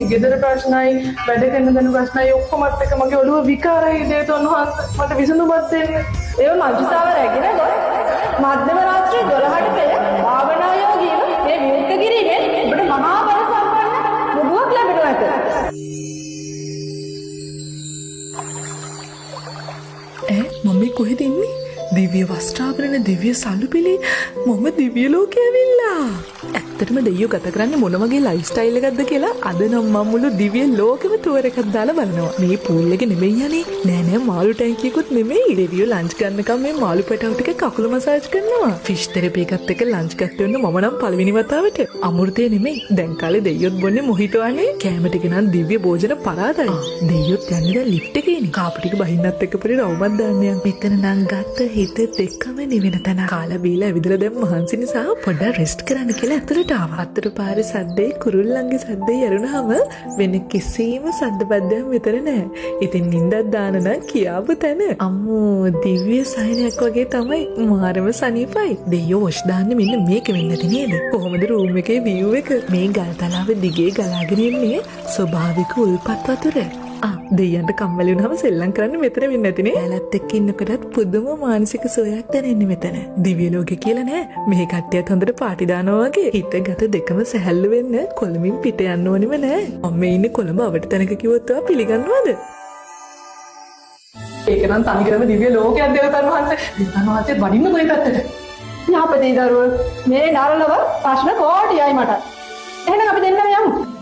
ගෙදර ප්‍රශ්නයි වැඩ කරන දන ප්‍රශ්නයි ඔක්කොමත් එක මගේ ඔළුව විකාරයි දේත උන්වහන්සේ මට විසඳුමක් දෙන්න. ඒව මන්ත්‍රීසාව රැගෙන ගොස් මධ්‍යම රාත්‍රී 12ට පෙර භාවනා යෝගීව මේ විමුක්ත කිරීමෙන් ඔබට මහා බල සම්පන්න මුදුවක් ලැබෙනවා ඇත. මම කොහෙද ඉන්නේ? දිව්‍ය වස්ත්‍රාභරණ දිව්‍ය සලුපිලි මම දිව්‍ය ලෝකේ ඇවිල්ලා. ඇත්තටම දෙයියෝ ගත කරන්නේ මොන වගේ ලයිෆ් ස්ටයිල් එකක්ද කියලා අද නම් මම මුළු දිව්‍ය ලෝකෙම ටුවර් එකක් දාලා බලනවා. මේ පූල් එක නෙමෙයි යන්නේ. නෑ මාළු ටැංකියකුත් නෙමෙයි. දෙවියෝ ලන්ච් ගන්නකම් මේ මාළු පැටව ටික කකුල මසාජ් කරනවා. ෆිෂ් තෙරපි එකත් එක්ක ලන්ච් ගන්න වෙන මම නම් පළවෙනි වතාවට. අමෘතේ නෙමෙයි. දැන් කාලේ දෙයියොත් බොන්නේ මොහිටෝනේ. කැම ටික නම් දිව්‍ය භෝජන පරාදයි. දෙයියොත් යන්නේ දැන් ලිෆ්ට් එකේනේ. කාපු ටික බහින්නත් එක්ක පරි රවුමක් දාන්න යන්. මෙතන නම් ගත්ත හිත දෙකම නිවෙන තැන. කාලා බීලා ඇවිදලා දැන් මහන්සි නිසා පොඩ්ඩක් රෙස්ට් කරන්න කියලා ඇතුළට ආවා. අතට පාරේ සද්දේ කුරුල්ලන්ගේ සද්දේ යරුණාම වෙන කිසිම සද්දබද්දයක් මෙතන නැහැ. ඉතින් නින්දක් දාන නම් කියාපු තැන. අම්මෝ දිව්‍ය සයනයක් වගේ තමයි මාරම සනීපයි. දෙයියෝ වොෂ් දාන්නේ මෙන්න මේක වෙන්න ඇති නේද? කොහොමද රූම් එකේ view එක? මේ ගල් තලාවේ දිගේ ගලාගෙන ඉන්නේ ස්වභාවික උල්පත් වතුර. දෙයියන්ට කම්මැලි වුණාම සෙල්ලම් කරන්න මෙතන වෙන්නේ නැතිනේ. ඇලත් එක්ක ඉන්නකොටත් පුදුම මානසික සුවයක් දැනෙන්නේ මෙතන. දිව්‍ය ලෝකේ කියලා නෑ. මේ කට්ටියත් හොඳට පාටි දානවා වගේ. හිත ගත දෙකම සැහැල්ලු වෙන්න කොළඹින් පිට යන්න ඕනෙම නෑ. මම මේ ඉන්නේ කොළඹ අවට තැනක කිව්වොත් ඔයා පිළිගන්නවද? ඒක නම් තනිකරම දිව්‍ය ලෝකයක් දේවතාවුන් වහන්සේ. දේවතාවුන් වහන්සේ වඩින්න කොයි පැත්තට? යහපතේ දරුවෝ මේ නරලව ප්‍රශ්න කෝටියයි මට. එහෙනම් අපි දෙන්නම යමු.